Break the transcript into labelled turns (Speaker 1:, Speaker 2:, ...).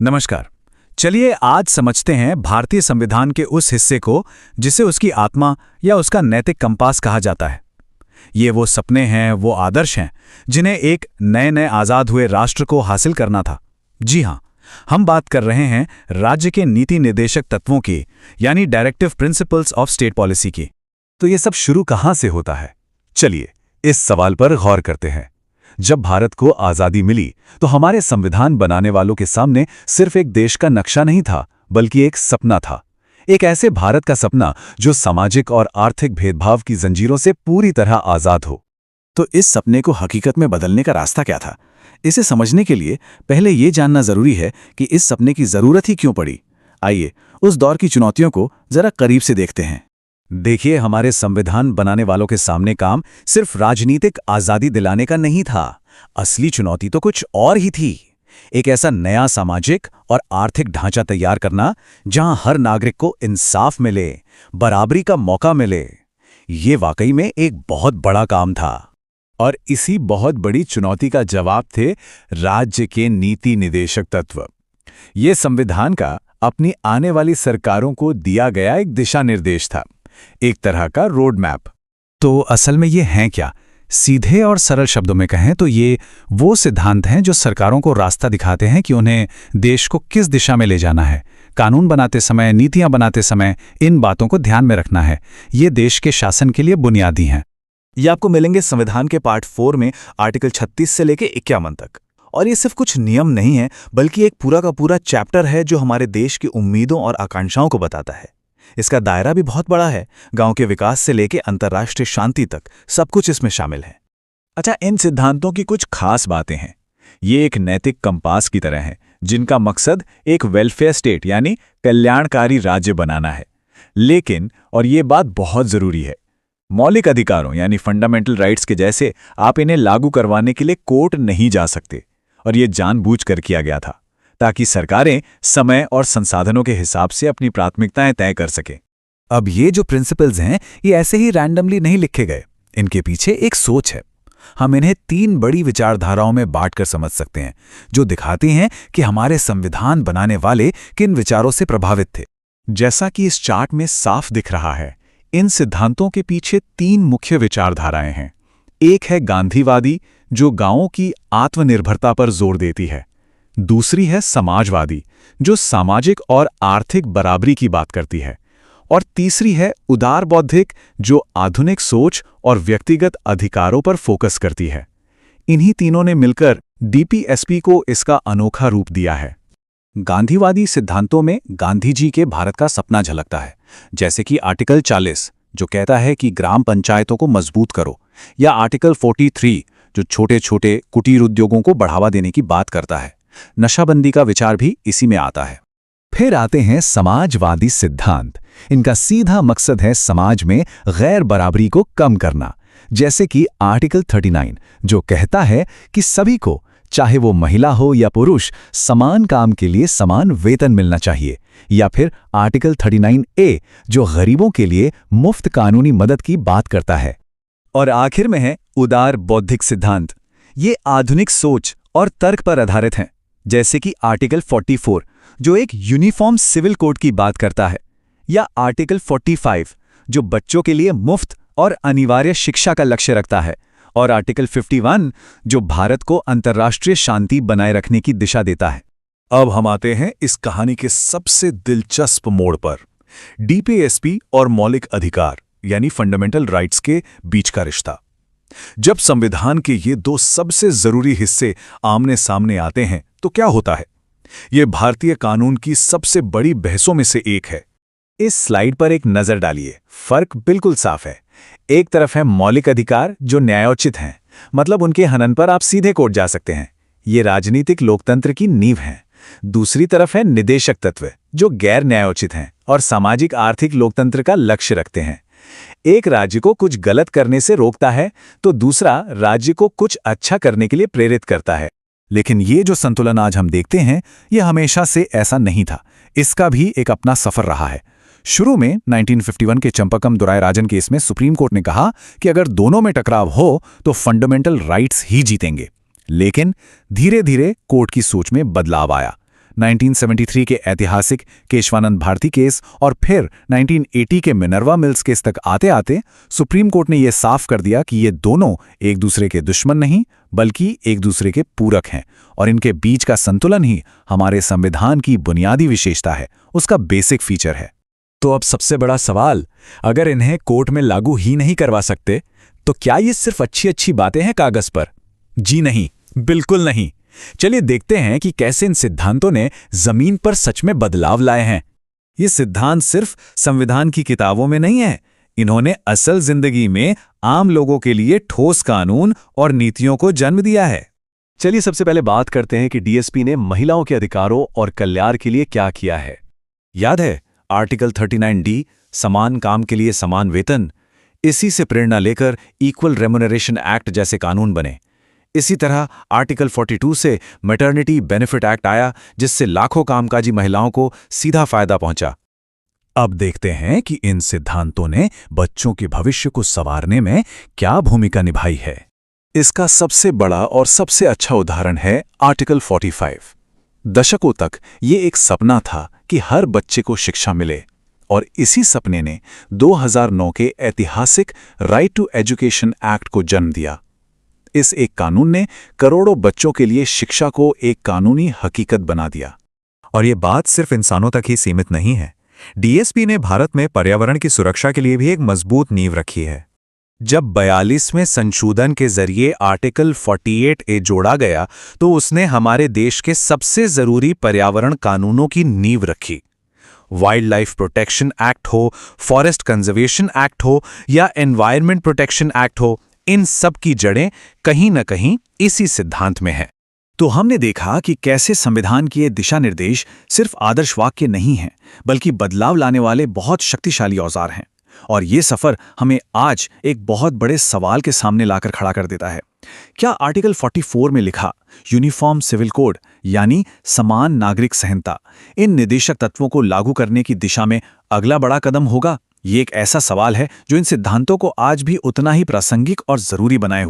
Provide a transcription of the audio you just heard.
Speaker 1: नमस्कार। चलिए आज समझते हैं भारतीय संविधान के उस हिस्से को जिसे उसकी आत्मा या उसका नैतिक कंपास कहा जाता है। ये वो सपने हैं, वो आदर्श हैं जिन्हें एक नए नए आज़ाद हुए राष्ट्र को हासिल करना था। जी हाँ, हम बात कर रहे हैं राज्य के नीति निर्देशक तत्वों की, यानी directive principles of state policy की।
Speaker 2: तो ये सब शुरू कहाँ से होता है? चलिए इस सवाल पर गौर करते हैं। जब भारत को आज़ादी मिली तो हमारे संविधान बनाने वालों के सामने सिर्फ एक देश का नक्शा नहीं था, बल्कि एक सपना था। एक ऐसे भारत का सपना जो सामाजिक और आर्थिक भेदभाव की जंजीरों से पूरी तरह आज़ाद हो।
Speaker 1: तो इस सपने को हकीकत में बदलने का रास्ता क्या था? इसे समझने के लिए पहले ये जानना जरूरी है कि इस सपने की जरूरत ही क्यों पड़ी। आइए उस दौर की चुनौतियों को जरा करीब से देखते हैं।
Speaker 2: देखिए, हमारे संविधान बनाने वालों के सामने काम सिर्फ राजनीतिक आज़ादी दिलाने का नहीं था। असली चुनौती तो कुछ और ही थी। एक ऐसा नया सामाजिक और आर्थिक ढांचा तैयार करना जहां हर नागरिक को इंसाफ मिले, बराबरी का मौका मिले। ये वाकई में एक बहुत बड़ा काम था। और इसी बहुत बड़ी चुनौती का जवाब थे राज्य के नीति निदेशक तत्व। ये संविधान का अपनी आने वाली सरकारों को दिया गया एक दिशा निर्देश था, एक तरह का रोड मैप।
Speaker 1: तो असल में ये हैं क्या? सीधे और सरल शब्दों में कहें तो ये वो सिद्धांत हैं जो सरकारों को रास्ता दिखाते हैं कि उन्हें देश को किस दिशा में ले जाना है। कानून बनाते समय, नीतियां बनाते समय इन बातों को ध्यान में रखना है। ये देश के शासन के लिए बुनियादी हैं।
Speaker 3: ये आपको मिलेंगे संविधान के पार्ट 4 में आर्टिकल 36 से लेकर 51 तक। और ये सिर्फ कुछ नियम नहीं है, बल्कि एक पूरा का पूरा चैप्टर है जो हमारे देश की उम्मीदों और आकांक्षाओं को बताता है। इसका दायरा भी बहुत बड़ा है। गांव के विकास से लेकर अंतर्राष्ट्रीय शांति तक सब कुछ इसमें शामिल है।
Speaker 2: अच्छा, इन सिद्धांतों की कुछ खास बातें हैं। ये एक नैतिक कंपास की तरह हैं, जिनका मकसद एक वेलफेयर स्टेट यानी कल्याणकारी राज्य बनाना है। लेकिन, और ये बात बहुत जरूरी है, मौलिक अधिकारों यानी फंडामेंटल राइट्स के जैसे आप इन्हें लागू करवाने के लिए कोर्ट नहीं जा सकते। और ये जानबूझकर किया गया था ताकि सरकारें समय और संसाधनों के हिसाब से अपनी प्राथमिकताएं तय कर सकें।
Speaker 1: अब ये जो प्रिंसिपल्स हैं, ये ऐसे ही रैंडमली नहीं लिखे गए। इनके पीछे एक सोच है। हम इन्हें 3 बड़ी विचारधाराओं में बांटकर समझ सकते हैं, जो दिखाती हैं कि हमारे संविधान बनाने वाले किन विचारों से प्रभावित थे।
Speaker 2: जैसा कि इस चार्ट में साफ दिख रहा है, इन सिद्धांतों के पीछे 3 मुख्य विचारधाराएं हैं। एक है गांधीवादी, जो गांवों की आत्मनिर्भरता पर जोर देती है। दूसरी है समाजवादी, जो सामाजिक और आर्थिक बराबरी की बात करती है। और तीसरी है उदार बौद्धिक, जो आधुनिक सोच और व्यक्तिगत अधिकारों पर फोकस करती है। इन्हीं तीनों ने मिलकर डीपीएसपी को इसका अनोखा रूप दिया है।
Speaker 1: गांधीवादी सिद्धांतों में गांधी जी के भारत का सपना झलकता है, जैसे कि आर्टिकल 40 जो कहता है कि ग्राम पंचायतों को मजबूत करो, या आर्टिकल 43 जो छोटे छोटे कुटीर उद्योगों को बढ़ावा देने की बात करता है। नशाबंदी का विचार भी इसी में आता है।
Speaker 2: फिर आते हैं समाजवादी सिद्धांत। इनका सीधा मकसद है समाज में गैर बराबरी को कम करना, जैसे कि आर्टिकल 39 जो कहता है कि सभी को, चाहे वो महिला हो या पुरुष, समान काम के लिए समान वेतन मिलना चाहिए। या फिर आर्टिकल 39A जो गरीबों के लिए मुफ्त कानूनी मदद की बात करता है।
Speaker 3: और आखिर में है उदार बौद्धिक सिद्धांत। ये आधुनिक सोच और तर्क पर आधारित हैं, जैसे कि आर्टिकल 44 जो एक यूनिफॉर्म सिविल कोड की बात करता है, या आर्टिकल 45 जो बच्चों के लिए मुफ्त और अनिवार्य शिक्षा का लक्ष्य रखता है, और आर्टिकल 51 जो भारत को अंतर्राष्ट्रीय शांति बनाए रखने की दिशा देता है।
Speaker 2: अब हम आते हैं इस कहानी के सबसे दिलचस्प मोड़ पर, डीपीएसपी और मौलिक अधिकार यानी फंडामेंटल राइट्स के बीच का रिश्ता। जब संविधान के ये 2 सबसे जरूरी हिस्से आमने सामने आते हैं तो क्या होता है? ये भारतीय कानून की सबसे बड़ी बहसों में से एक है।
Speaker 3: इस स्लाइड पर एक नजर डालिए। फर्क बिल्कुल साफ है। एक तरफ है मौलिक अधिकार जो न्यायोचित हैं, मतलब उनके हनन पर आप सीधे कोर्ट जा सकते हैं। ये राजनीतिक लोकतंत्र की नींव हैं। दूसरी तरफ है निदेशक तत्व जो गैर न्यायोचित हैं और सामाजिक आर्थिक लोकतंत्र का लक्ष्य रखते हैं। एक राज्य को कुछ गलत करने से रोकता है तो दूसरा राज्य को कुछ अच्छा करने के लिए प्रेरित करता है।
Speaker 1: लेकिन ये जो संतुलन आज हम देखते हैं, ये हमेशा से ऐसा नहीं था। इसका भी एक अपना सफर रहा है। शुरू में 1951 के चंपकम दुरायराजन केस में सुप्रीम कोर्ट ने कहा कि अगर दोनों में टकराव हो तो फंडामेंटल राइट्स ही जीतेंगे। लेकिन धीरे धीरे कोर्ट की सोच में बदलाव आया।
Speaker 3: 1973 के ऐतिहासिक केशवानंद भारती केस और फिर 1980 के मिनर्वा मिल्स केस तक आते आते सुप्रीम कोर्ट ने यह साफ कर दिया कि ये दोनों एक दूसरे के दुश्मन नहीं बल्कि एक दूसरे के पूरक हैं और इनके बीच का संतुलन ही हमारे संविधान की बुनियादी विशेषता है, उसका बेसिक फीचर है।
Speaker 2: तो अब सबसे बड़ा सवाल, अगर इन्हें कोर्ट में लागू ही नहीं करवा सकते तो क्या ये सिर्फ अच्छी अच्छी बातें हैं कागज पर? जी नहीं, बिल्कुल नहीं। चलिए देखते हैं कि कैसे इन सिद्धांतों ने जमीन पर सच में बदलाव लाए हैं।
Speaker 3: ये सिद्धांत सिर्फ संविधान की किताबों में नहीं है, इन्होंने असल जिंदगी में आम लोगों के लिए ठोस कानून और नीतियों को जन्म दिया है।
Speaker 2: चलिए सबसे पहले बात करते हैं कि डीएसपी ने महिलाओं के अधिकारों और कल्याण के लिए क्या किया है।
Speaker 3: याद है आर्टिकल 39D, समान काम के लिए समान वेतन। इसी से प्रेरणा लेकर इक्वल रेम्युनरेशन एक्ट जैसे कानून बने। इसी तरह आर्टिकल 42 से मैटरनिटी बेनिफिट एक्ट आया, जिससे लाखों कामकाजी महिलाओं को सीधा फायदा पहुंचा।
Speaker 1: अब देखते हैं कि इन सिद्धांतों ने बच्चों के भविष्य को संवारने में क्या भूमिका निभाई है।
Speaker 3: इसका सबसे बड़ा और सबसे अच्छा उदाहरण है आर्टिकल 45। दशकों तक ये एक सपना था कि हर बच्चे को शिक्षा मिले, और इसी सपने ने 2009 के ऐतिहासिक राइट टू एजुकेशन एक्ट को जन्म दिया। इस एक कानून ने करोड़ों बच्चों के लिए शिक्षा को एक कानूनी हकीकत बना दिया।
Speaker 1: और ये बात सिर्फ इंसानों तक ही सीमित नहीं है। डीएसपी ने भारत में पर्यावरण की सुरक्षा के लिए भी एक मजबूत नींव रखी है। जब 42वें संशोधन के जरिए आर्टिकल 48A जोड़ा गया तो उसने हमारे देश के सबसे जरूरी पर्यावरण कानूनों की नींव रखी। वाइल्ड लाइफ प्रोटेक्शन एक्ट हो, फॉरेस्ट कंजर्वेशन एक्ट हो या एनवायरनमेंट प्रोटेक्शन एक्ट हो, इन सब की जड़ें कहीं न कहीं इसी सिद्धांत में है।
Speaker 3: तो हमने देखा कि कैसे संविधान के ये दिशा निर्देश सिर्फ आदर्श वाक्य नहीं हैं, बल्कि बदलाव लाने वाले बहुत शक्तिशाली औजार हैं। और ये सफर हमें आज एक बहुत बड़े सवाल के सामने लाकर खड़ा कर देता है। क्या आर्टिकल 44 में लिखा यूनिफॉर्म सिविल कोड यानी समान नागरिक संहिता इन निदेशक तत्वों को लागू करने की दिशा में अगला बड़ा कदम होगा? ये एक ऐसा सवाल है जो इन सिद्धांतों को आज भी उतना ही प्रासंगिक और जरूरी बनाए हुए